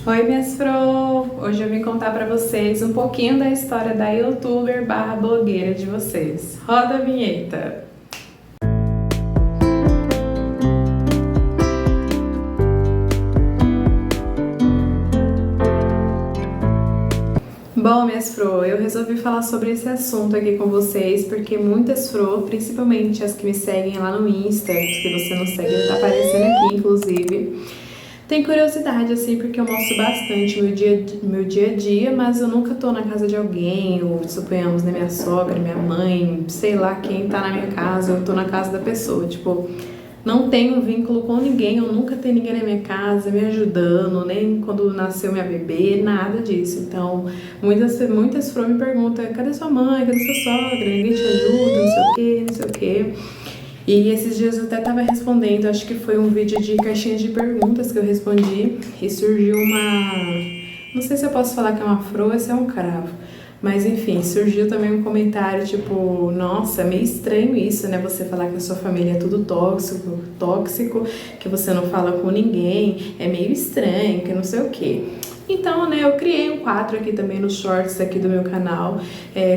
Oi, minhas Fro! Hoje eu vim contar pra vocês um pouquinho da história da youtuber barra blogueira de vocês. Roda a vinheta! Bom, minhas Fro, eu resolvi falar sobre esse assunto aqui com vocês porque muitas Fro, principalmente as que me seguem lá no Insta, se você não segue, tá aparecendo aqui inclusive, tem curiosidade, assim, porque eu mostro bastante meu dia a dia, mas eu nunca tô na casa de alguém, ou suponhamos, né, minha sogra, minha mãe, sei lá quem tá na minha casa, eu tô na casa da pessoa, tipo, não tenho vínculo com ninguém, eu nunca tenho ninguém na minha casa me ajudando, nem quando nasceu minha bebê, nada disso. Então, muitas foram me perguntam, cadê sua mãe, cadê sua sogra, ninguém te ajuda, não sei o quê, não sei o quê. E esses dias eu até tava respondendo, acho que foi um vídeo de caixinha de perguntas que eu respondi e surgiu não sei se eu posso falar que é uma fro ou se é um cravo, mas enfim, surgiu também um comentário tipo, nossa, é meio estranho isso, né, você falar que a sua família é tudo tóxico, que você não fala com ninguém, é meio estranho, que não sei o quê. Então, né, eu criei um quadro aqui também nos shorts aqui do meu canal,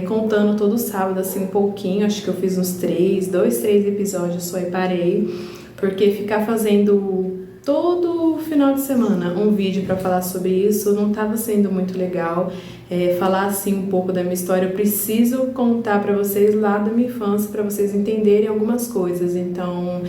contando todo sábado, assim, um pouquinho, acho que eu fiz uns 3 episódios só e parei, porque ficar fazendo todo final de semana um vídeo para falar sobre isso não estava sendo muito legal. Falar assim um pouco da minha história, eu preciso contar para vocês lá da minha infância, para vocês entenderem algumas coisas, então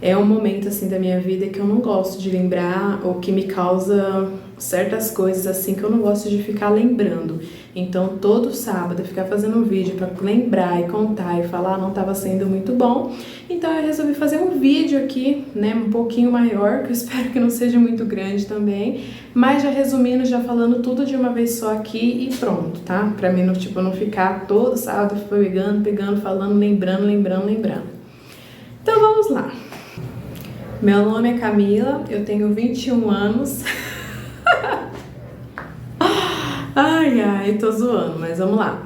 é um momento assim da minha vida que eu não gosto de lembrar ou que me causa certas coisas assim que eu não gosto de ficar lembrando. Então todo sábado ficar fazendo um vídeo para lembrar e contar e falar não estava sendo muito bom. Então eu resolvi fazer um vídeo aqui, né, um pouquinho maior, que eu espero que não seja muito grande também, mas já resumindo, já falando tudo de uma vez só aqui e pronto, tá? Para mim não ficar todo sábado pegando, falando, lembrando. Então vamos lá. Meu nome é Camila, eu tenho 21 anos. Ai, tô zoando, mas vamos lá.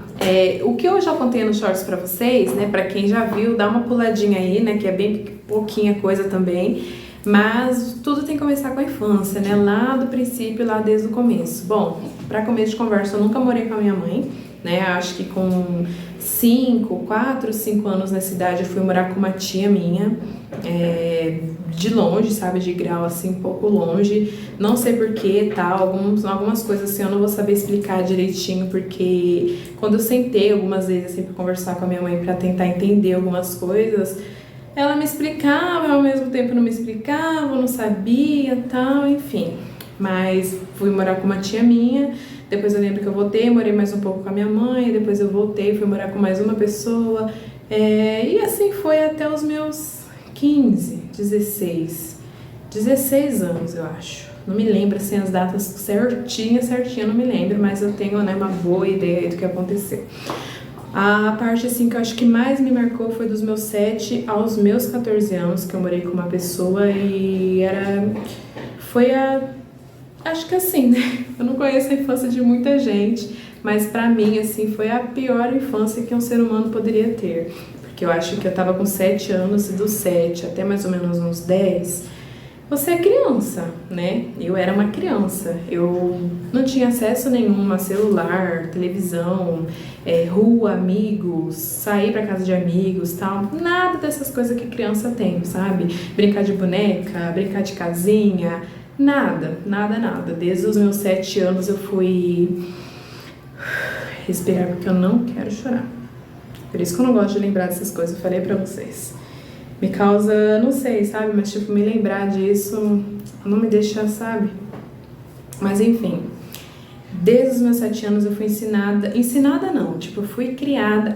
O que eu já contei nos shorts pra vocês, né, pra quem já viu, dá uma puladinha aí, né, que é bem pouquinha coisa também, mas tudo tem que começar com a infância, né, lá do princípio, lá desde o começo. Bom, pra começo de conversa, eu nunca morei com a minha mãe, né, acho que com 4, 5 anos na cidade eu fui morar com uma tia minha, de longe, sabe, de grau assim, um pouco longe, não sei porquê, tá, algumas coisas assim eu não vou saber explicar direitinho, porque quando eu sentei algumas vezes assim pra conversar com a minha mãe pra tentar entender algumas coisas, ela me explicava, ao mesmo tempo não me explicava, eu não sabia, tal, enfim, mas fui morar com uma tia minha. Depois eu lembro que eu voltei, morei mais um pouco com a minha mãe, depois eu voltei, fui morar com mais uma pessoa, e assim foi até os meus 16 anos, eu acho. Não me lembro assim as datas certinha, não me lembro, mas eu tenho, né, uma boa ideia do que aconteceu. A parte assim que eu acho que mais me marcou foi dos meus 7 aos meus 14 anos, que eu morei com uma pessoa e acho que assim, né? Eu não conheço a infância de muita gente, mas pra mim, assim, foi a pior infância que um ser humano poderia ter. Porque eu acho que eu tava com 7 anos e dos 7 até mais ou menos uns 10, você é criança, né? Eu era uma criança, eu não tinha acesso nenhum a celular, televisão, rua, amigos, sair pra casa de amigos, tal, nada dessas coisas que criança tem, sabe? Brincar de boneca, brincar de casinha, nada. Desde os meus 7 anos eu fui respirar porque eu não quero chorar. Por isso que eu não gosto de lembrar dessas coisas, eu falei pra vocês. Me causa, não sei, sabe? Mas tipo, me lembrar disso não me deixa, sabe? Mas enfim, desde os meus 7 anos eu fui ensinada não, tipo, eu fui criada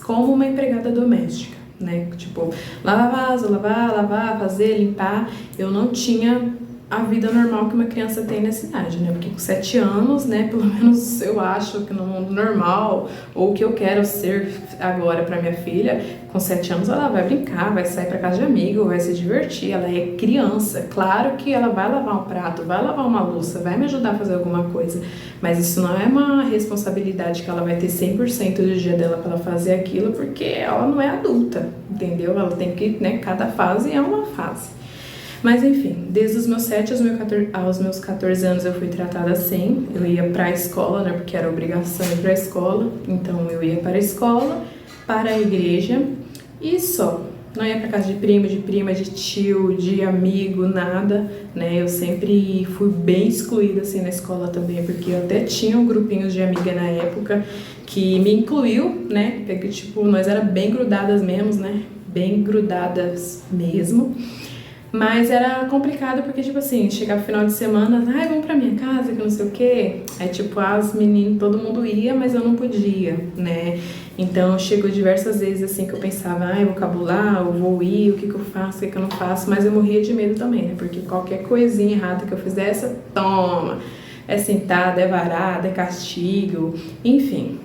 como uma empregada doméstica, né? Tipo, lavar vaso, lavar, fazer, limpar. Eu não tinha a vida normal que uma criança tem nessa idade, né? Porque com 7 anos, né, pelo menos eu acho que no mundo normal, ou o que eu quero ser agora pra minha filha, com 7 anos ela vai brincar, vai sair pra casa de amigo, vai se divertir, ela é criança. Claro que ela vai lavar um prato, vai lavar uma louça, vai me ajudar a fazer alguma coisa, mas isso não é uma responsabilidade que ela vai ter 100% do dia dela pra ela fazer aquilo, porque ela não é adulta, entendeu? Ela tem que, né, cada fase é uma fase. Mas enfim, desde os meus 7 aos meus 14 anos eu fui tratada assim. Eu ia pra escola, né, porque era obrigação ir pra escola. Então eu ia para a escola, para a igreja e só. Não ia pra casa de prima, de tio, de amigo, nada, né? Eu sempre fui bem excluída assim na escola também, porque eu até tinha um grupinho de amiga na época que me incluiu, né? Porque, tipo, nós era bem grudadas mesmo, né? Bem grudadas mesmo. Mas era complicado porque, tipo assim, chegava o final de semana, ai, vamos pra minha casa, que não sei o quê. Aí, tipo, as meninas, todo mundo ia, mas eu não podia, né? Então, chegou diversas vezes, assim, que eu pensava, ai, eu vou cabular, eu vou ir, o que que eu faço, o que que eu não faço. Mas eu morria de medo também, né? Porque qualquer coisinha errada que eu fizesse, toma, é sentada, é varada, é castigo, enfim.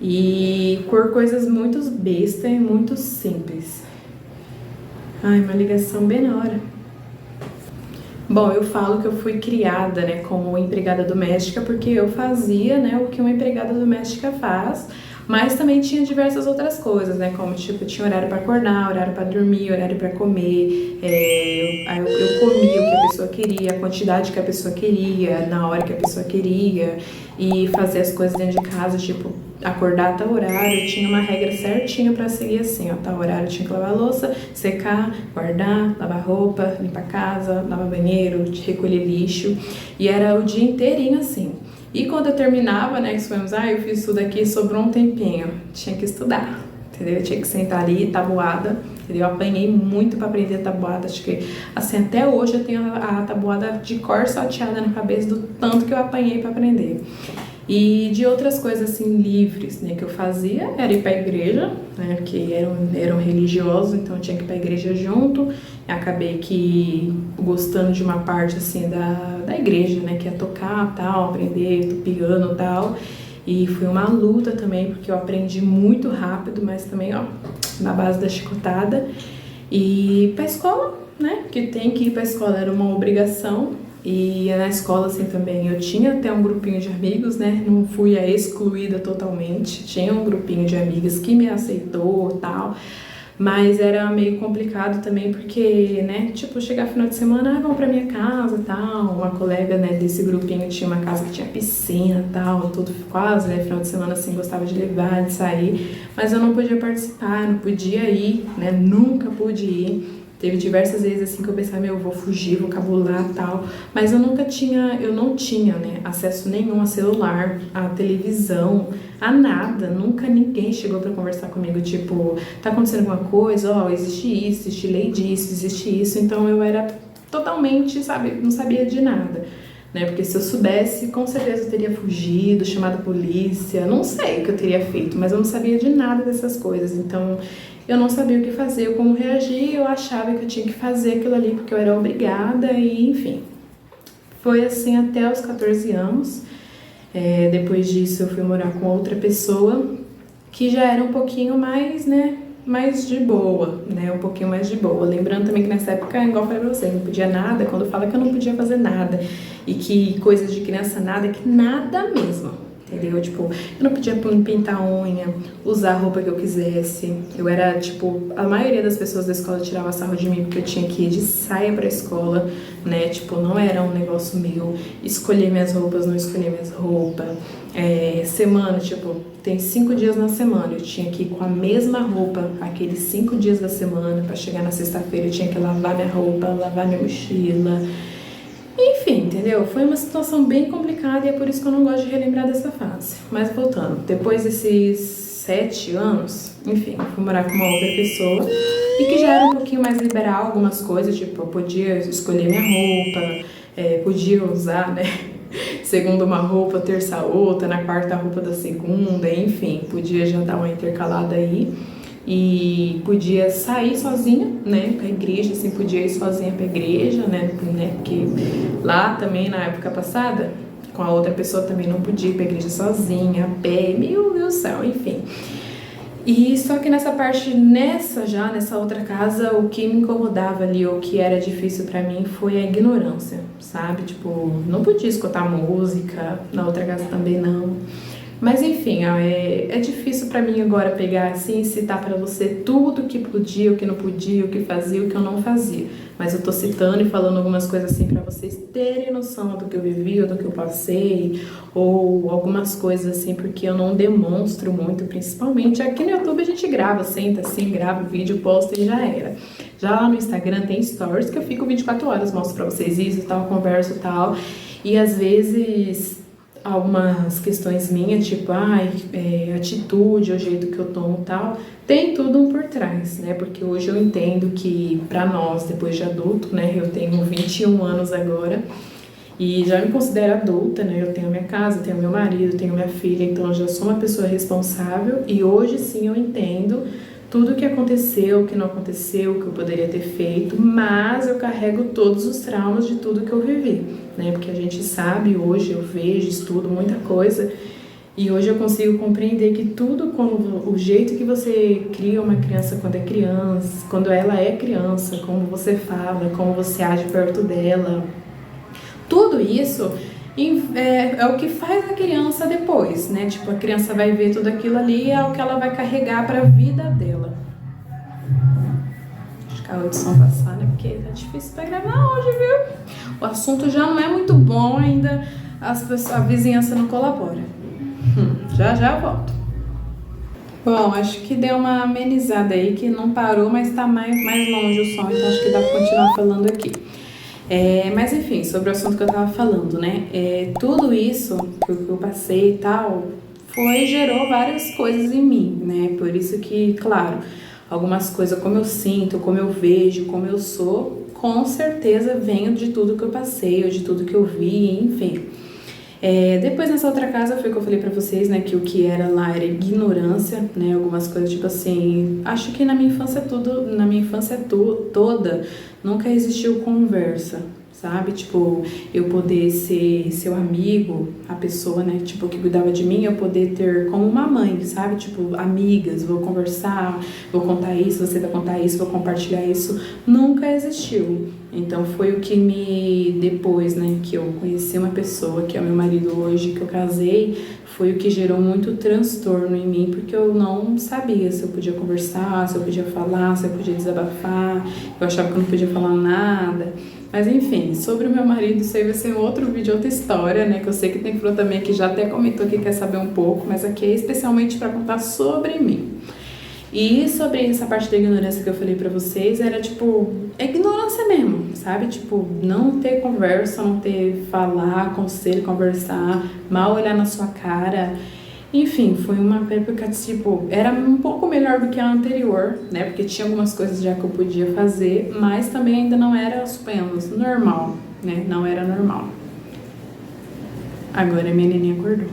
E por coisas muito bestas e muito simples. Ai, uma ligação bem na hora. Bom, eu falo que eu fui criada, né, como empregada doméstica porque eu fazia, né, o que uma empregada doméstica faz, mas também tinha diversas outras coisas, né, como tipo, tinha horário para acordar, horário para dormir, horário para comer, eu comia o que a pessoa queria, a quantidade que a pessoa queria, na hora que a pessoa queria, e fazer as coisas dentro de casa, tipo, acordar a tal horário, eu tinha uma regra certinha pra seguir assim, ó, tal horário eu tinha que lavar a louça, secar, guardar, lavar roupa, limpar a casa, lavar banheiro, recolher lixo, e era o dia inteirinho assim. E quando eu terminava, né, que suponhamos, eu fiz isso daqui, sobrou um tempinho, tinha que estudar, entendeu? Eu tinha que sentar ali, tabuada, entendeu? Eu apanhei muito pra aprender tabuada, acho que, assim, até hoje eu tenho a tabuada de cor salteada na cabeça do tanto que eu apanhei pra aprender. E de outras coisas assim livres, né, que eu fazia era ir para a igreja, né, que eram religiosos, então eu tinha que ir para a igreja junto. E acabei que gostando de uma parte assim da igreja, né, que é tocar, tal, aprender piano, tal. E foi uma luta também, porque eu aprendi muito rápido, mas também, ó, na base da chicotada. E para a escola, né, que tem que ir para a escola era uma obrigação. E na escola, assim, também, eu tinha até um grupinho de amigos, né, não fui a excluída totalmente, tinha um grupinho de amigas que me aceitou e tal, mas era meio complicado também porque, né, tipo, chegar final de semana, vamos pra minha casa e tal, uma colega, né, desse grupinho tinha uma casa que tinha piscina e tal, tudo quase, né, final de semana, assim, gostava de levar, de sair, mas eu não podia participar, não podia ir, né, nunca pude ir. Teve diversas vezes assim que eu pensava, eu vou fugir, vou cabular e tal, mas eu não tinha, né, acesso nenhum a celular, a televisão, a nada, nunca ninguém chegou pra conversar comigo, tipo, tá acontecendo alguma coisa, ó, existe isso, existe lei disso, existe isso, então eu era totalmente, sabe, não sabia de nada, né, porque se eu soubesse, com certeza eu teria fugido, chamado a polícia, não sei o que eu teria feito, mas eu não sabia de nada dessas coisas, então eu não sabia o que fazer, ou como reagir, eu achava que eu tinha que fazer aquilo ali porque eu era obrigada e enfim. Foi assim até os 14 anos, depois disso eu fui morar com outra pessoa que já era um pouquinho mais, né, mais de boa, né, um pouquinho mais de boa. Lembrando também que nessa época, igual eu falei pra você, não podia nada, quando fala que eu não podia fazer nada, e que coisas de criança nada, que nada mesmo. Entendeu? Tipo, eu não podia pintar a unha, usar a roupa que eu quisesse. Eu era, tipo, a maioria das pessoas da escola tirava sarro de mim porque eu tinha que ir de saia pra escola, né? Tipo, não era um negócio meu. Escolher minhas roupas, não escolher minhas roupas. Semana, tipo, tem 5 dias na semana. Eu tinha que ir com a mesma roupa aqueles 5 dias da semana. Pra chegar na sexta-feira eu tinha que lavar minha roupa, lavar minha mochila. Enfim, entendeu? Foi uma situação bem complicada e é por isso que eu não gosto de relembrar dessa fase. Mas voltando, depois desses 7 anos, enfim, eu fui morar com uma outra pessoa e que já era um pouquinho mais liberal algumas coisas, tipo, eu podia escolher minha roupa, podia usar, né, segunda uma roupa, terça outra, na quarta a roupa da segunda, enfim, podia já dar uma intercalada aí. E podia sair sozinha, né, pra igreja, assim, podia ir sozinha pra igreja, né, porque lá também, na época passada, com a outra pessoa também não podia ir pra igreja sozinha, a pé, meu Deus do céu, enfim. E só que nessa nessa outra casa, o que me incomodava ali, o que era difícil pra mim foi a ignorância, sabe? Tipo, não podia escutar música, na outra casa também não. Mas enfim, é difícil pra mim agora pegar assim e citar pra você tudo o que podia, o que não podia, o que fazia, o que eu não fazia. Mas eu tô citando e falando algumas coisas assim pra vocês terem noção do que eu vivi, ou do que eu passei, ou algumas coisas assim, porque eu não demonstro muito, principalmente aqui no YouTube a gente grava, senta assim, grava o vídeo, posta e já era. Já lá no Instagram tem stories que eu fico 24 horas, mostro pra vocês isso e tal, converso e tal. E às vezes algumas questões minhas, tipo, atitude, o jeito que eu tomo e tal, tem tudo um por trás, né? Porque hoje eu entendo que pra nós, depois de adulto, né? Eu tenho 21 anos agora e já me considero adulta, né? Eu tenho minha casa, tenho meu marido, tenho minha filha, então eu já sou uma pessoa responsável e hoje sim eu entendo tudo o que aconteceu, o que não aconteceu, o que eu poderia ter feito, mas eu carrego todos os traumas de tudo que eu vivi, né? Porque a gente sabe, hoje eu vejo, estudo muita coisa, e hoje eu consigo compreender que tudo, como o jeito que você cria uma criança quando é criança, quando ela é criança, como você fala, como você age perto dela, tudo isso é o que faz a criança depois, né? Tipo, a criança vai ver tudo aquilo ali e é o que ela vai carregar para a vida dela. Deixa o carro de som passar, né? Porque tá difícil pra gravar hoje, viu? O assunto já não é muito bom ainda, a vizinhança não colabora. Já eu volto. Bom, acho que deu uma amenizada aí, que não parou, mas tá mais longe o som, então acho que dá pra continuar falando aqui. Mas enfim, sobre o assunto que eu tava falando, né? Tudo isso que eu passei e tal, gerou várias coisas em mim, né? Por isso que, claro, algumas coisas como eu sinto, como eu vejo, como eu sou, com certeza venho de tudo que eu passei, ou de tudo que eu vi, enfim. Depois nessa outra casa foi que eu falei pra vocês, né, que o que era lá era ignorância, né, algumas coisas tipo assim, acho que na minha infância toda, nunca existiu conversa, sabe, tipo, eu poder ser seu amigo, a pessoa, né, tipo, que cuidava de mim, eu poder ter como uma mãe, sabe, tipo, amigas, vou conversar, vou contar isso, você vai contar isso, vou compartilhar isso, nunca existiu. Então foi o que depois, né, que eu conheci uma pessoa, que é o meu marido hoje, que eu casei, foi o que gerou muito transtorno em mim, porque eu não sabia se eu podia conversar, se eu podia falar, se eu podia desabafar, eu achava que eu não podia falar nada. Mas enfim, sobre o meu marido, isso aí vai ser um outro vídeo, outra história, né, que eu sei que tem flor também que já até comentou que quer saber um pouco, mas aqui é especialmente para contar sobre mim. E sobre essa parte da ignorância que eu falei pra vocês, era tipo, ignorância mesmo, sabe? Tipo, não ter conversa, não ter falar, conselho, conversar, mal olhar na sua cara. Enfim, foi uma época, tipo, era um pouco melhor do que a anterior, né? Porque tinha algumas coisas já que eu podia fazer, mas também ainda não era, suponhamos, normal, né? Não era normal. Agora a minha neném acordou.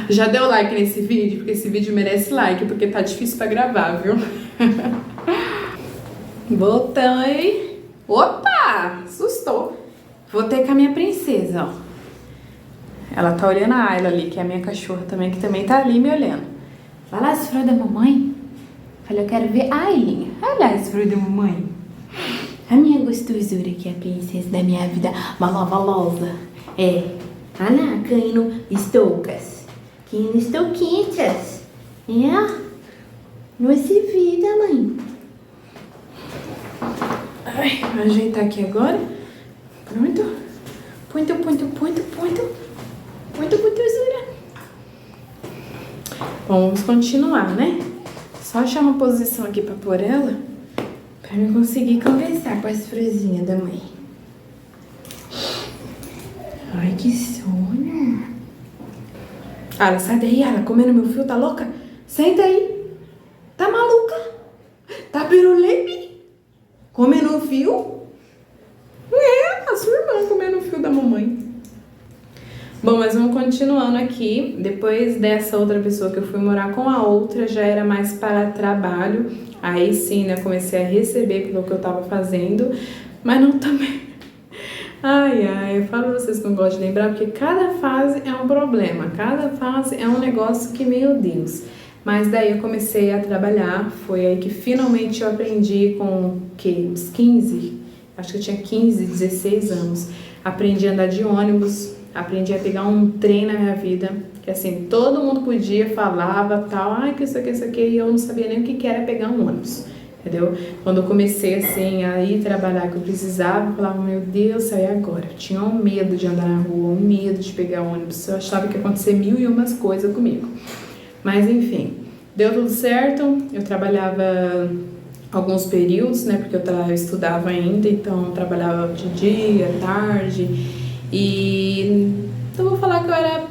Já deu like nesse vídeo? Porque esse vídeo merece like, porque tá difícil pra gravar, viu? Voltando aí. Opa! Assustou. Voltei com a minha princesa, ó. Ela tá olhando a Ayla ali, que é a minha cachorra também, que também tá ali me olhando. Vai lá, esse da mamãe. Falei, eu quero ver a Aylinha. Olha lá, esse da mamãe. A minha gostosura, que é a princesa da minha vida malavalosa. Olha lá, caindo estoucas. Que estou quentes. Não se vida, mãe. Ai, vou ajeitar aqui agora. Pronto. Ponto. Gostosura. Bom, vamos continuar, né? Só achar uma posição aqui pra pôr ela, pra eu conseguir conversar com as fruzinhas da mãe. Ai, que sono. Ela, sai daí, ela, comendo meu fio, tá louca? Senta aí. Tá maluca? Tá pirulepe? Comendo o fio? A sua irmã comendo o fio da mamãe. Bom, mas vamos continuando aqui. Depois dessa outra pessoa que eu fui morar com a outra, já era mais para trabalho. Aí sim, né, comecei a receber pelo que eu tava fazendo, mas não também. Ai, eu falo pra vocês que não gosto de lembrar, porque cada fase é um problema, cada fase é um negócio que, meu Deus. Mas daí eu comecei a trabalhar, foi aí que finalmente eu aprendi com, uns 15, acho que eu tinha 15, 16 anos. Aprendi a andar de ônibus, Aprendi a pegar um trem na minha vida, que assim, todo mundo podia, falava, tal, ai, que isso aqui, e eu não sabia nem o que era pegar um ônibus, entendeu? Quando eu comecei, assim, a ir trabalhar, que eu precisava, eu falava, meu Deus, sai agora. Eu tinha um medo de andar na rua, um medo de pegar ônibus, eu achava que ia acontecer mil e umas coisas comigo. Mas, enfim, deu tudo certo, eu trabalhava alguns períodos, né, porque eu estudava ainda, então eu trabalhava de dia, tarde, e então vou falar que eu era,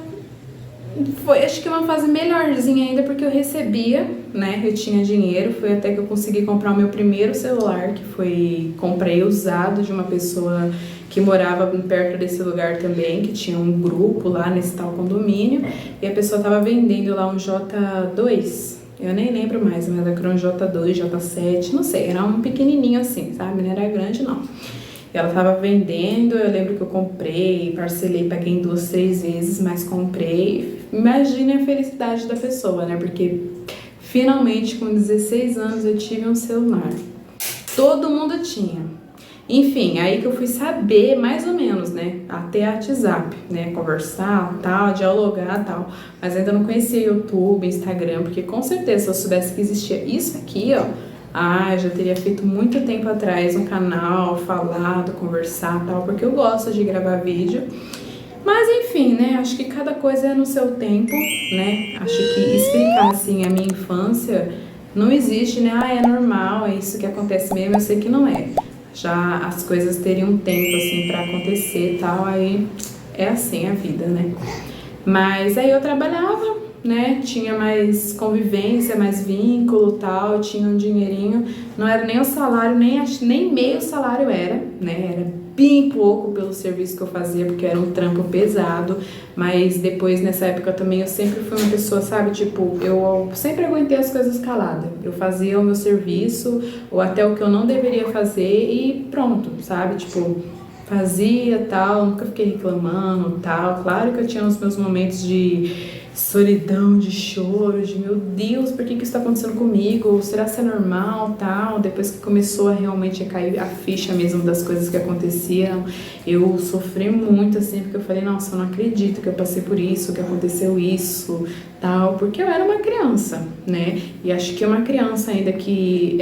foi acho que uma fase melhorzinha ainda, porque eu recebia, né, eu tinha dinheiro, foi até que eu consegui comprar o meu primeiro celular, que foi, comprei usado de uma pessoa que morava perto desse lugar também, que tinha um grupo lá nesse tal condomínio, e a pessoa tava vendendo lá um J2, eu nem lembro mais, mas era um J2, J7, não sei, era um pequenininho assim, sabe, não era grande não. Ela tava vendendo, eu lembro que eu comprei, parcelei, paguei em 2, 3 vezes, mas comprei. Imagine a felicidade da pessoa, né, porque finalmente com 16 anos eu tive um celular. Todo mundo tinha. Enfim, aí que eu fui saber, mais ou menos, né, até WhatsApp, né, conversar, tal, dialogar, tal, mas ainda não conhecia YouTube, Instagram, porque com certeza se eu soubesse que existia isso aqui, ó, eu já teria feito muito tempo atrás um canal, falado, conversar, tal, porque eu gosto de gravar vídeo, mas enfim, né, acho que cada coisa é no seu tempo, né, acho que explicar, assim, a minha infância não existe, né, é normal, é isso que acontece mesmo, eu sei que não é. Já as coisas teriam um tempo, assim, pra acontecer e tal, aí é assim a vida, né? Mas aí eu trabalhava, né? Tinha mais convivência, mais vínculo e tal, tinha um dinheirinho. Não era nem o salário, nem meio salário era, né? Era bem pouco pelo serviço que eu fazia, porque era um trampo pesado. Mas depois, nessa época também, eu sempre fui uma pessoa, sabe? Tipo, eu sempre aguentei as coisas calada. Eu fazia o meu serviço, ou até o que eu não deveria fazer e pronto, sabe? Tipo, fazia tal, nunca fiquei reclamando tal. Claro que eu tinha os meus momentos de solidão, de choro, de meu Deus, por que isso está acontecendo comigo? Será que é normal tal? Depois que começou a realmente a cair a ficha mesmo das coisas que aconteciam, eu sofri muito assim, porque eu falei, nossa, eu não acredito que eu passei por isso, que aconteceu isso, tal, porque eu era uma criança, né? E acho que uma criança ainda que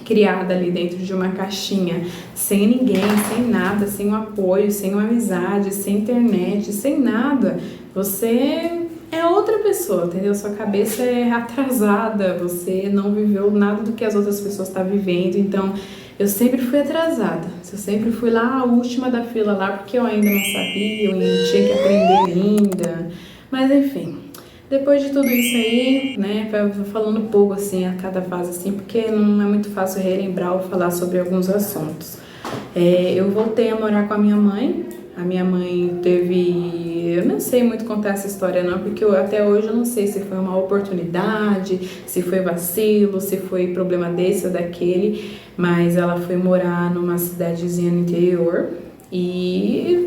criada ali dentro de uma caixinha, sem ninguém, sem nada, sem um apoio, sem uma amizade, sem internet, sem nada, você é outra pessoa, entendeu? Sua cabeça é atrasada, você não viveu nada do que as outras pessoas estão vivendo, então eu sempre fui atrasada, eu sempre fui lá a última da fila lá, porque eu ainda não sabia, eu ainda tinha que aprender ainda, mas enfim. Depois de tudo isso aí, né, vou falando um pouco assim a cada fase assim, porque não é muito fácil relembrar ou falar sobre alguns assuntos. Eu voltei a morar com a minha mãe teve, eu não sei muito contar essa história não, porque até hoje eu não sei se foi uma oportunidade, se foi vacilo, se foi problema desse ou daquele, mas ela foi morar numa cidadezinha no interior e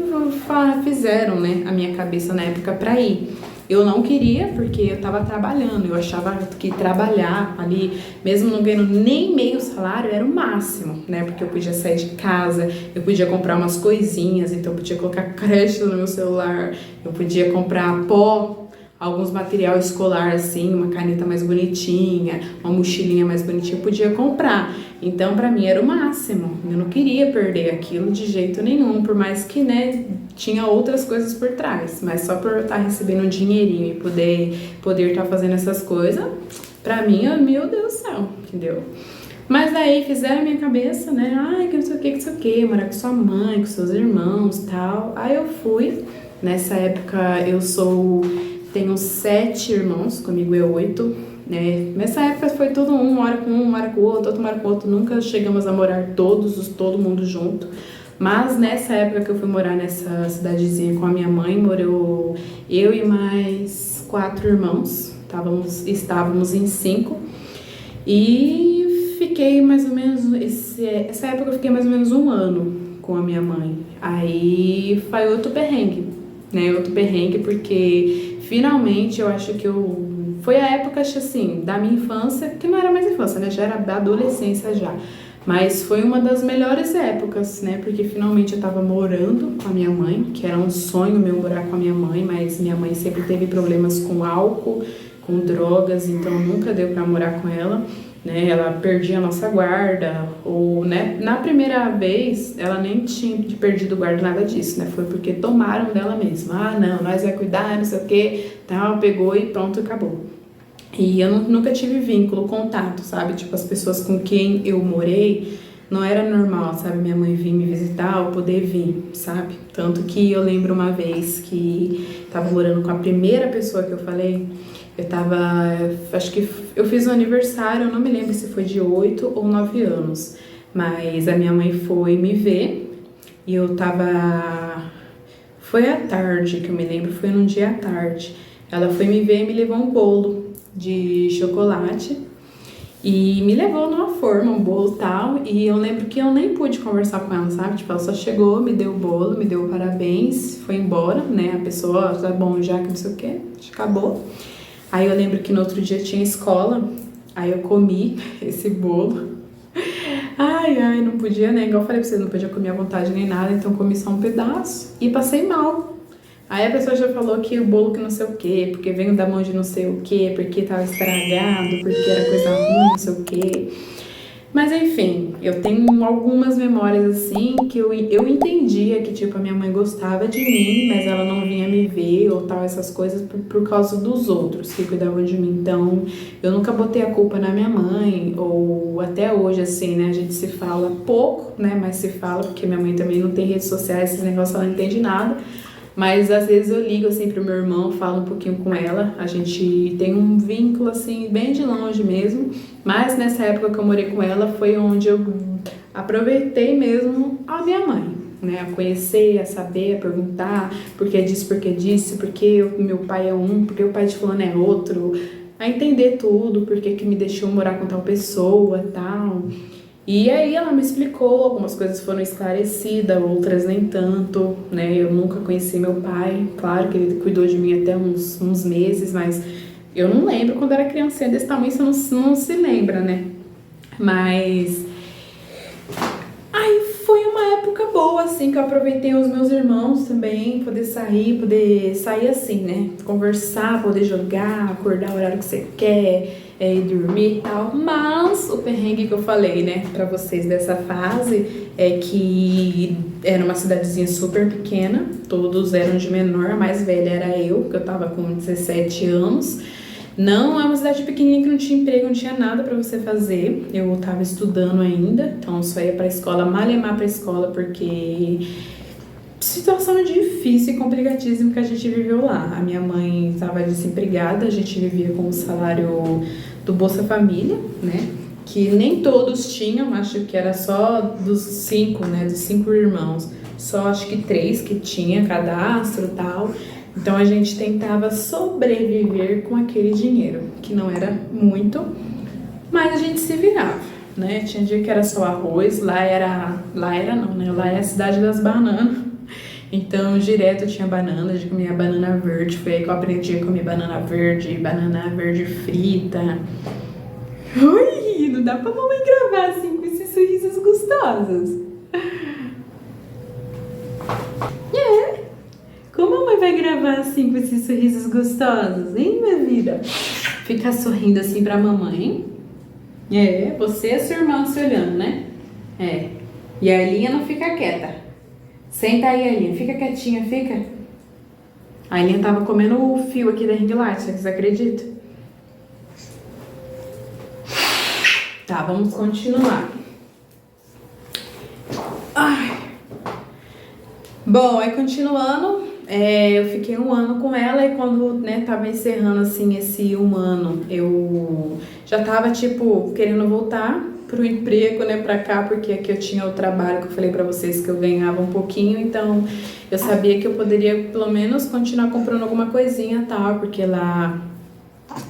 fizeram, né, a minha cabeça na época pra ir. Eu não queria porque eu tava trabalhando, eu achava que trabalhar ali, mesmo não ganhando nem meio salário, era o máximo, né? Porque eu podia sair de casa, eu podia comprar umas coisinhas, então eu podia colocar crédito no meu celular, eu podia comprar pó, alguns material escolar assim, uma caneta mais bonitinha, uma mochilinha mais bonitinha, eu podia comprar. Então, pra mim era o máximo. Eu não queria perder aquilo de jeito nenhum, por mais que, né, tinha outras coisas por trás. Mas só por eu estar recebendo um dinheirinho e poder estar fazendo essas coisas, pra mim, meu Deus do céu, entendeu? Mas daí fizeram a minha cabeça, né, ai, que não sei o que, morar com sua mãe, com seus irmãos e tal. Aí eu fui, nessa época tenho 7 irmãos, comigo é 8, né? Nessa época foi todo um, mora com um, mora com o outro mora com o outro, nunca chegamos a morar todo mundo junto. Mas nessa época que eu fui morar nessa cidadezinha com a minha mãe, morou eu e mais 4 irmãos, estávamos em 5. E fiquei mais ou menos, essa época eu fiquei mais ou menos 1 ano com a minha mãe. Aí foi outro perrengue, né? Outro perrengue porque finalmente eu acho que foi a época, acho assim, da minha infância, que não era mais infância, né? Já era da adolescência já. Mas foi uma das melhores épocas, né? Porque finalmente eu tava morando com a minha mãe, que era um sonho meu morar com a minha mãe, mas minha mãe sempre teve problemas com álcool, com drogas, então nunca deu pra morar com ela, né? Ela perdia a nossa guarda, ou, né? Na primeira vez, ela nem tinha perdido guarda, nada disso, né? Foi porque tomaram dela mesma. Ah, não, nós vai cuidar, não sei o quê, tal, pegou e pronto, acabou. E eu nunca tive vínculo, contato, sabe? Tipo, as pessoas com quem eu morei, não era normal, sabe? Minha mãe vir me visitar ou poder vir, sabe? Tanto que eu lembro uma vez que tava morando com a primeira pessoa que eu falei, eu tava, acho que eu fiz um aniversário, eu não me lembro se foi de 8 ou 9 anos, mas a minha mãe foi me ver e eu tava, foi à tarde que eu me lembro, foi num dia à tarde. Ela foi me ver e me levou um bolo de chocolate e me levou numa forma, um bolo tal, e eu lembro que eu nem pude conversar com ela, sabe? Tipo, ela só chegou, me deu o bolo, me deu parabéns, foi embora, né? A pessoa, tá bom já, que não sei o que, acabou. Aí eu lembro que no outro dia tinha escola, aí eu comi esse bolo. Ai, não podia, né? Igual eu falei pra vocês, não podia comer à vontade nem nada, então comi só um pedaço e passei mal. Aí a pessoa já falou que o bolo que não sei o quê, porque veio da mão de não sei o quê, porque tava estragado, porque era coisa ruim, não sei o quê. Mas enfim, eu tenho algumas memórias assim que eu entendia que tipo a minha mãe gostava de mim, mas ela não vinha me ver ou tal, essas coisas por causa dos outros que cuidavam de mim. Então eu nunca botei a culpa na minha mãe, ou até hoje assim, né? A gente se fala pouco, né? Mas se fala porque minha mãe também não tem redes sociais, esses negócios, ela não entende nada. Mas às vezes eu ligo assim pro meu irmão, falo um pouquinho com ela. A gente tem um vínculo assim bem de longe mesmo. Mas nessa época que eu morei com ela foi onde eu aproveitei mesmo a minha mãe, né? A conhecer, a saber, a perguntar por que disse, porque o meu pai é um, porque o pai de fulano é outro. A entender tudo, porque que me deixou morar com tal pessoa, tal. E aí ela me explicou, algumas coisas foram esclarecidas, outras nem tanto, né? Eu nunca conheci meu pai, claro que ele cuidou de mim até uns meses, mas eu não lembro quando era criancinha desse tamanho, você não se lembra, né? Mas aí foi uma época boa, assim, que eu aproveitei os meus irmãos também, poder sair assim, né? Conversar, poder jogar, acordar o horário que você quer, dormir e tal. Mas o perrengue que eu falei, né, pra vocês dessa fase é que era uma cidadezinha super pequena, todos eram de menor, a mais velha era eu, que eu tava com 17 anos. Não é uma cidade pequenininha que não tinha emprego, não tinha nada pra você fazer. Eu tava estudando ainda, então só ia pra escola, malemar pra escola, porque situação difícil e complicadíssima que a gente viveu lá. A minha mãe estava desempregada, a gente vivia com o salário do Bolsa Família, né? Que nem todos tinham, acho que era só dos 5, né? Dos 5 irmãos. Só acho que 3 que tinha cadastro e tal. Então a gente tentava sobreviver com aquele dinheiro, que não era muito, mas a gente se virava, né? Tinha dia que era só arroz, lá não, né? Lá é a cidade das bananas. Então, direto tinha banana, eu comia banana verde, foi aí que eu aprendi a comer banana verde frita. Ui, não dá pra mamãe gravar assim com esses sorrisos gostosos. Como a mãe vai gravar assim com esses sorrisos gostosos, hein, minha vida? Ficar sorrindo assim pra mamãe. Você e a sua irmã se olhando, né? E a Elinha não fica quieta. Senta aí, Elinha. Fica quietinha, fica. A Elinha tava comendo o fio aqui da ring light, vocês acreditam? Tá, vamos continuar. Bom, aí continuando, eu fiquei 1 ano com ela e quando, né, tava encerrando, assim, esse 1 ano, eu já tava, tipo, querendo voltar pro emprego, né, pra cá, porque aqui eu tinha o trabalho que eu falei pra vocês que eu ganhava um pouquinho, então eu sabia que eu poderia, pelo menos, continuar comprando alguma coisinha, tal, porque lá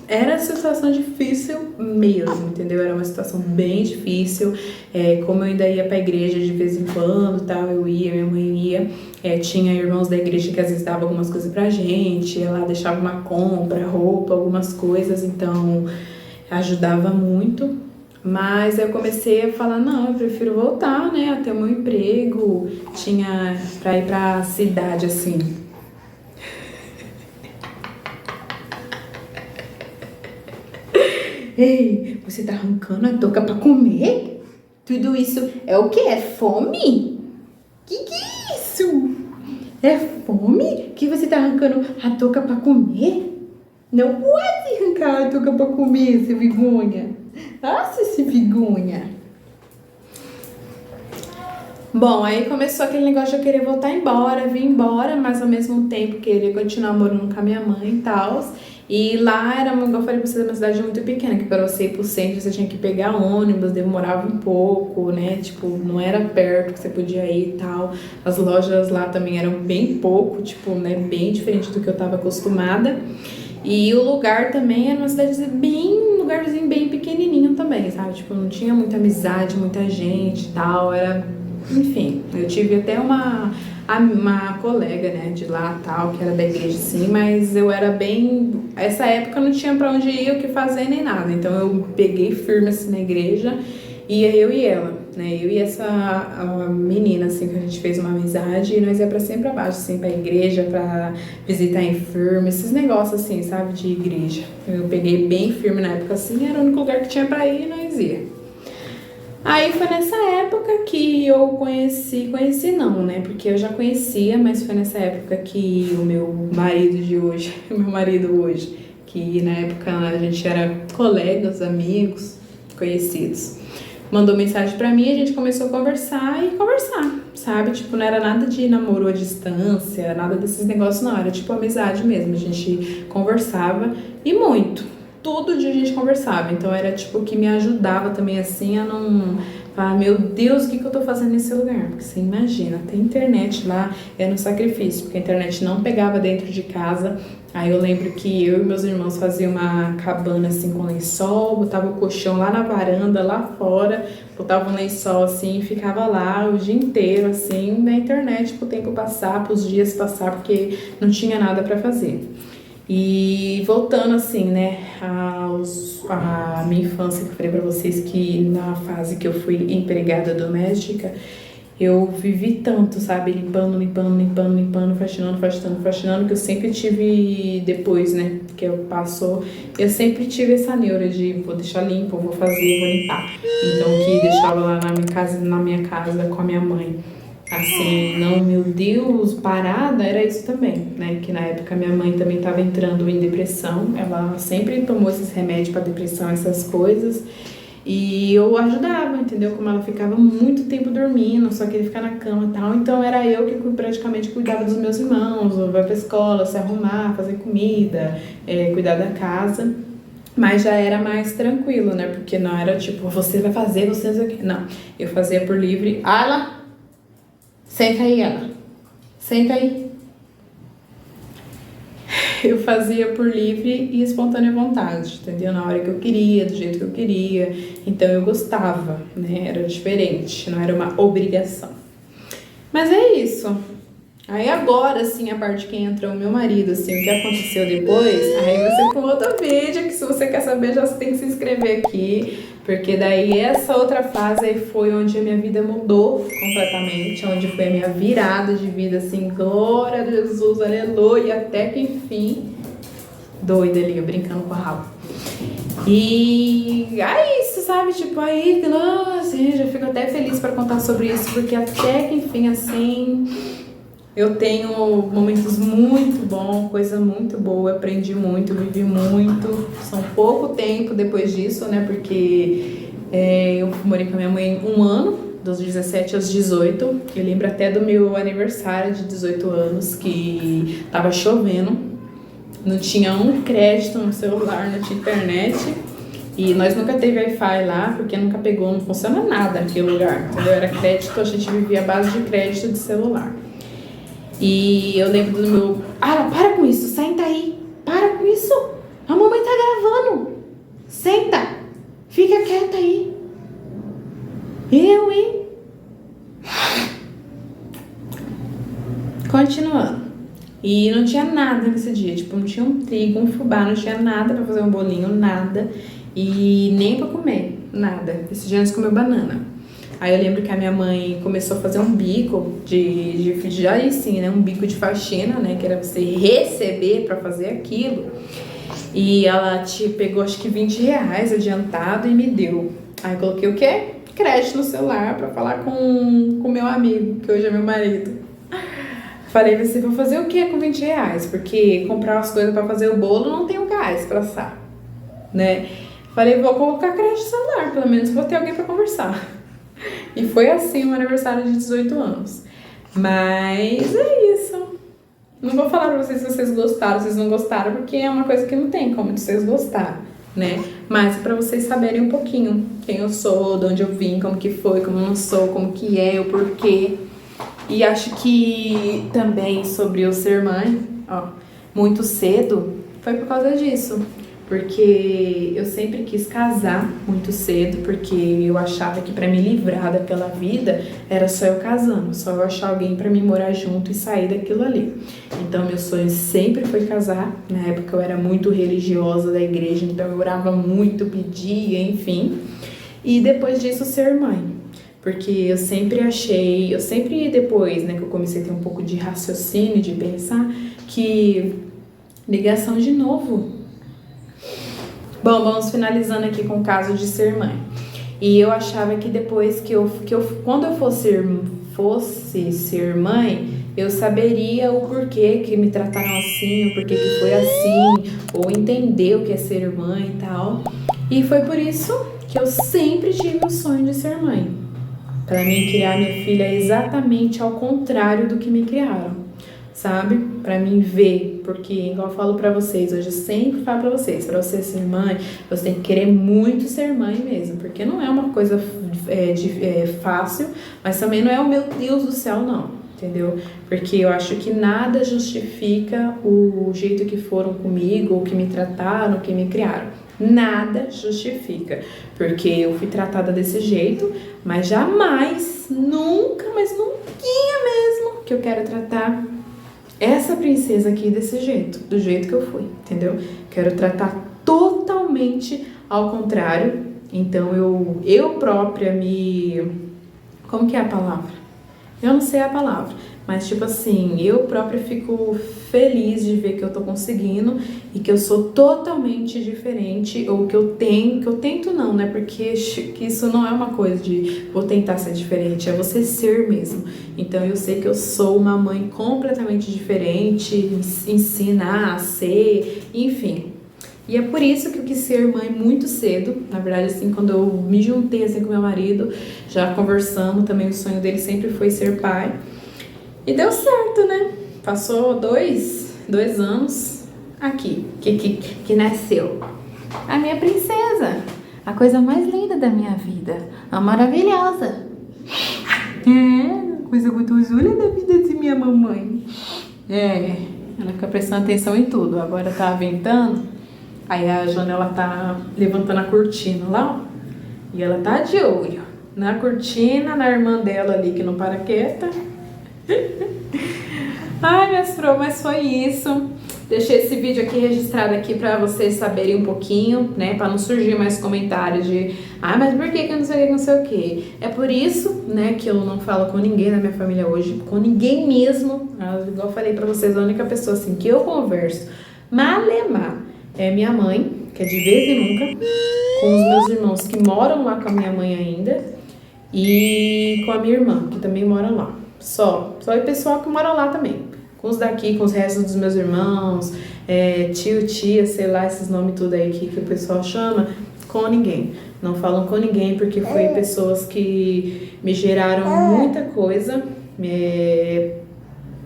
era situação difícil mesmo, entendeu? Era uma situação bem difícil, como eu ainda ia pra igreja de vez em quando, tal, eu ia, minha mãe ia, tinha irmãos da igreja que às vezes davam algumas coisas pra gente, ela deixava uma compra, roupa, algumas coisas, então ajudava muito. Mas eu comecei a falar, não, eu prefiro voltar, né, até o meu emprego, tinha pra ir pra cidade, assim. Ei, você tá arrancando a touca pra comer? Tudo isso é o quê? É fome? Que é isso? É fome que você tá arrancando a touca pra comer? Não pode arrancar a touca pra comer, seu vergonha. Nossa, esse vergonha. Bom, aí começou aquele negócio de eu querer voltar embora, vir embora, mas ao mesmo tempo querer continuar morando com a minha mãe e tal. E lá era, como eu falei pra você, uma cidade muito pequena, que para você ir pro centro você tinha que pegar ônibus, demorava um pouco, né? Tipo, não era perto que você podia ir e tal. As lojas lá também eram bem pouco, tipo, né? Bem diferente do que eu tava acostumada. E o lugar também era uma cidade bem, um lugarzinho bem pequenininho também, sabe? Tipo, não tinha muita amizade, muita gente e tal, era... Enfim, eu tive até uma colega, né, de lá tal, que era da igreja, sim, mas eu era bem... Essa época não tinha pra onde ir, o que fazer, nem nada. Então eu peguei firme, assim, na igreja, ia eu e ela, né, eu e essa a menina, assim, que a gente fez uma amizade, e nós ia pra sempre abaixo, assim, pra igreja, pra visitar enfermo, esses negócios, assim, sabe, de igreja. Eu peguei bem firme na época, assim, era o único lugar que tinha pra ir e nós ia. Aí foi nessa época que eu conheci não, né? Porque eu já conhecia, mas foi nessa época que o meu marido de hoje, o meu marido hoje, que na época a gente era colegas, amigos, conhecidos, mandou mensagem pra mim, a gente começou a conversar, sabe? Tipo, não era nada de namoro à distância, nada desses negócios, não, era tipo amizade mesmo, a gente conversava e muito. Todo dia a gente conversava, então era tipo o que me ajudava também assim a não falar, meu Deus, o que eu tô fazendo nesse lugar? Porque você imagina, tem internet lá, era um sacrifício, porque a internet não pegava dentro de casa. Aí eu lembro que eu e meus irmãos faziam uma cabana assim com lençol, botava o colchão lá na varanda, lá fora, botava um lençol assim e ficava lá o dia inteiro assim na internet pro tempo passar, pros dias passar, porque não tinha nada pra fazer. E voltando assim, né, a minha infância, que eu falei pra vocês que na fase que eu fui empregada doméstica, eu vivi tanto, sabe, limpando, faxinando, que eu sempre tive, depois, né, que eu passou, eu sempre tive essa neura de vou deixar limpo, vou fazer, vou limpar. Então, que deixava lá na minha casa com a minha mãe. Assim, não, meu Deus, parada, era isso também, né? Que na época minha mãe também estava entrando em depressão, ela sempre tomou esses remédios para depressão, essas coisas, e eu ajudava, entendeu? Como ela ficava muito tempo dormindo, só queria ficar na cama e tal, então era eu que praticamente cuidava dos meus irmãos, vai pra escola, se arrumar, fazer comida, cuidar da casa. Mas já era mais tranquilo, né? Porque não era tipo, você vai fazer, você não sei o quê. Não, eu fazia por livre. Ala! Senta aí, Ana. Senta aí. Eu fazia por livre e espontânea vontade, entendeu? Na hora que eu queria, do jeito que eu queria. Então eu gostava, né? Era diferente, não era uma obrigação. Mas é isso. Aí agora, assim, a parte que entra o meu marido, assim, o que aconteceu depois, aí você com outro vídeo, que se você quer saber, já tem que se inscrever aqui, porque daí essa outra fase aí foi onde a minha vida mudou completamente, onde foi a minha virada de vida, assim, glória a Jesus, aleluia, até que enfim, doida ali, eu brincando com a rabo. E é isso, sabe? Tipo, aí, nossa, eu já fico até feliz pra contar sobre isso, porque até que enfim, assim... Eu tenho momentos muito bons, coisa muito boa, aprendi muito, vivi muito. São pouco tempo depois disso, né? Porque eu morei com a minha mãe um ano, dos 17 aos 18. Eu lembro até do meu aniversário de 18 anos, que tava chovendo. Não tinha um crédito no celular, não tinha internet. E nós nunca teve Wi-Fi lá, porque nunca pegou, não funciona nada naquele lugar, entendeu? Era crédito, a gente vivia à base de crédito de celular. E eu lembro do meu... Ah, para com isso, senta aí. Para com isso. A mamãe tá gravando. Senta. Fica quieta aí. Eu, hein? Continuando. E não tinha nada nesse dia. Tipo, não tinha um trigo, um fubá, não tinha nada pra fazer um bolinho, nada. E nem pra comer. Nada. Esse dia antes comeu banana. Aí eu lembro que a minha mãe começou a fazer um bico já aí sim, né? Um bico de faxina, né? Que era você receber pra fazer aquilo. E ela pegou acho que R$ 20 adiantado e me deu. Aí eu coloquei o quê? Crédito no celular pra falar com meu amigo, que hoje é meu marido. Falei, você vai fazer o quê com R$ 20? Porque comprar as coisas pra fazer o bolo não tenho gás pra assar, né? Falei, vou colocar crédito no celular, pelo menos vou ter alguém pra conversar. E foi assim o aniversário de 18 anos. Mas é isso. Não vou falar pra vocês se vocês gostaram, se vocês não gostaram, porque é uma coisa que não tem como vocês gostar, né? Mas pra vocês saberem um pouquinho quem eu sou, de onde eu vim, como que foi, como eu não sou, como que é, o porquê. E acho que também sobre eu ser mãe, muito cedo, foi por causa disso. Porque eu sempre quis casar muito cedo, porque eu achava que pra me livrar daquela vida era só eu casando, só eu achar alguém pra me morar junto e sair daquilo ali. Então meu sonho sempre foi casar. Na época eu era muito religiosa da igreja, então eu orava muito, pedia, enfim. E depois disso ser mãe. Porque eu sempre depois, né, que eu comecei a ter um pouco de raciocínio, de pensar, que ligação de novo. Bom, vamos finalizando aqui com o caso de ser mãe. E eu achava que depois quando eu fosse ser mãe, eu saberia o porquê que me trataram assim, o porquê que foi assim, ou entender o que é ser mãe e tal. E foi por isso que eu sempre tive o sonho de ser mãe. Para mim, criar minha filha exatamente ao contrário do que me criaram. Sabe? Pra mim ver, porque igual eu falo pra vocês, hoje eu sempre falo pra vocês, pra você ser mãe, você tem que querer muito ser mãe mesmo, porque não é uma coisa fácil, mas também não é o meu Deus do céu não, entendeu? Porque eu acho que nada justifica o jeito que foram comigo, o que me trataram, o que me criaram. Nada justifica, porque eu fui tratada desse jeito, mas jamais, nunca, mas nunca mesmo que eu quero tratar essa princesa aqui desse jeito, do jeito que eu fui, entendeu? Quero tratar totalmente ao contrário. Então eu própria como que é a palavra? Eu não sei a palavra, mas tipo assim, eu própria fico feliz de ver que eu tô conseguindo e que eu sou totalmente diferente, ou que eu tento não, né? Porque que isso não é uma coisa de vou tentar ser diferente, é você ser mesmo. Então eu sei que eu sou uma mãe completamente diferente, ensinar a ser, enfim. E é por isso que eu quis ser mãe muito cedo. Na verdade, assim, quando eu me juntei assim com meu marido, já conversando, também o sonho dele sempre foi ser pai. E deu certo, né? Passou dois anos aqui, que nasceu a minha princesa, a coisa mais linda da minha vida, a maravilhosa. Coisa gostosura da vida de minha mamãe. Ela fica prestando atenção em tudo. Agora tá ventando, aí a janela tá levantando a cortina lá, ó. E ela tá de olho na cortina, na irmã dela ali que não para quieta. Ai, minhas flores, mas foi isso. Deixei esse vídeo aqui registrado aqui pra vocês saberem um pouquinho, né? Pra não surgir mais comentários de mas por que eu não sei o que, não sei o que. É por isso, né, que eu não falo com ninguém da minha família hoje, com ninguém mesmo. Igual eu falei pra vocês, a única pessoa assim que eu converso malemar é minha mãe, que é de vez em nunca, com os meus irmãos que moram lá com a minha mãe ainda, e com a minha irmã, que também mora lá. Só o pessoal que mora lá também. Com os daqui, com os restos dos meus irmãos, tio, tia, sei lá, esses nomes tudo aí que o pessoal chama, com ninguém. Não falam com ninguém, porque foi pessoas que me geraram muita coisa.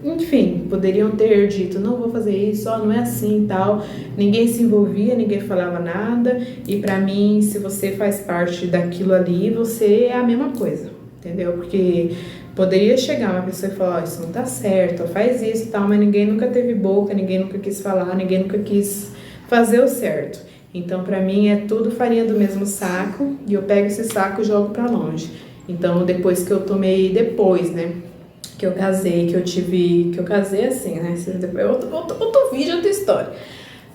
Enfim, poderiam ter dito, não vou fazer isso, não é assim e tal. Ninguém se envolvia, ninguém falava nada. E pra mim, se você faz parte daquilo ali, você é a mesma coisa, entendeu? Porque poderia chegar uma pessoa e falar, isso não tá certo, faz isso e tal, mas ninguém nunca teve boca, ninguém nunca quis falar, ninguém nunca quis fazer o certo. Então, pra mim, é tudo farinha do mesmo saco, e eu pego esse saco e jogo pra longe. Então, depois, né, que eu casei, que eu casei assim, né, outro vídeo, outra história.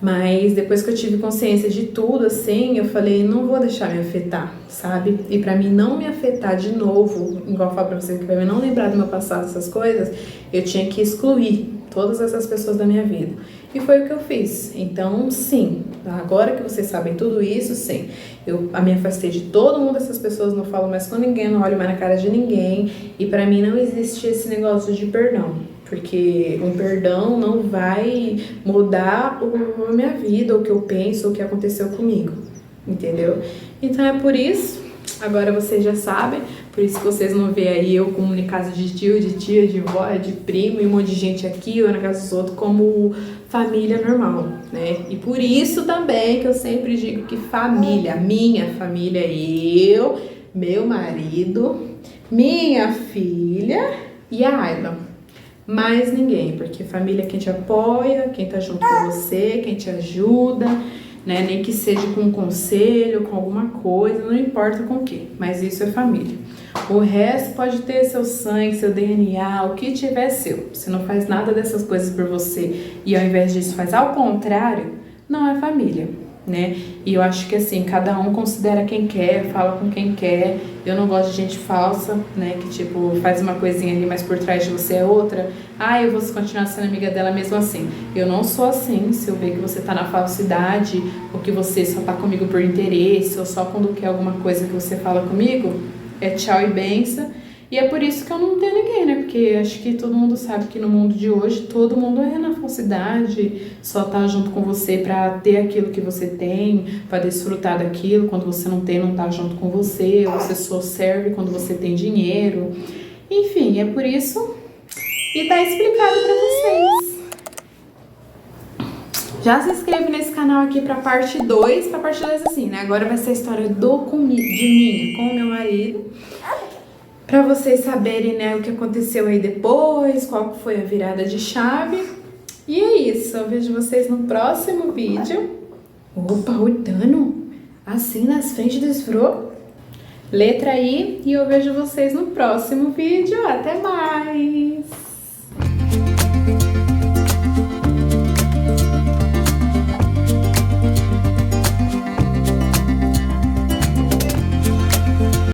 Mas depois que eu tive consciência de tudo, assim, eu falei, não vou deixar me afetar, sabe? E pra mim não me afetar de novo, igual eu falo pra vocês, que pra mim não lembrar do meu passado, essas coisas, eu tinha que excluir todas essas pessoas da minha vida. E foi o que eu fiz. Então, sim, agora que vocês sabem tudo isso, sim, eu me afastei de todo mundo, essas pessoas, não falo mais com ninguém, não olho mais na cara de ninguém. E pra mim não existe esse negócio de perdão. Porque um perdão não vai mudar a minha vida, o que eu penso, o que aconteceu comigo, entendeu? Então é por isso, agora vocês já sabem, por isso que vocês não vê aí eu como na casa de tio, de tia, de vó, de primo e um monte de gente aqui, ou na casa dos outros, como família normal, né? E por isso também que eu sempre digo que família, minha família, eu, meu marido, minha filha e a Ayla. Mais ninguém, porque família é quem te apoia, quem tá junto com você, quem te ajuda, né? Nem que seja com um conselho, com alguma coisa, não importa com o que, mas isso é família. O resto pode ter seu sangue, seu DNA, o que tiver seu. Você não faz nada dessas coisas por você e ao invés disso faz ao contrário, não é família, né? E eu acho que assim, cada um considera quem quer, fala com quem quer. Eu não gosto de gente falsa, né? Que tipo, faz uma coisinha ali, mas por trás de você é outra. Ah, eu vou continuar sendo amiga dela mesmo assim. Eu não sou assim. Se eu ver que você tá na falsidade, ou que você só tá comigo por interesse, ou só quando quer alguma coisa que você fala comigo, é tchau e benção. E é por isso que eu não tenho ninguém, né? Porque acho que todo mundo sabe que no mundo de hoje, todo mundo é na falsidade, só tá junto com você pra ter aquilo que você tem, pra desfrutar daquilo. Quando você não tem, não tá junto com você, você só serve quando você tem dinheiro. Enfim, é por isso. E tá explicado pra vocês. Já se inscreve nesse canal aqui pra parte 2. Pra parte 2 assim, né? Agora vai ser a história de mim com o meu marido. Pra vocês saberem, né, o que aconteceu aí depois, qual foi a virada de chave. E é isso, eu vejo vocês no próximo vídeo. Opa, o Tano, assim nas frentes do Sfro. Letra I, e eu vejo vocês no próximo vídeo. Até mais!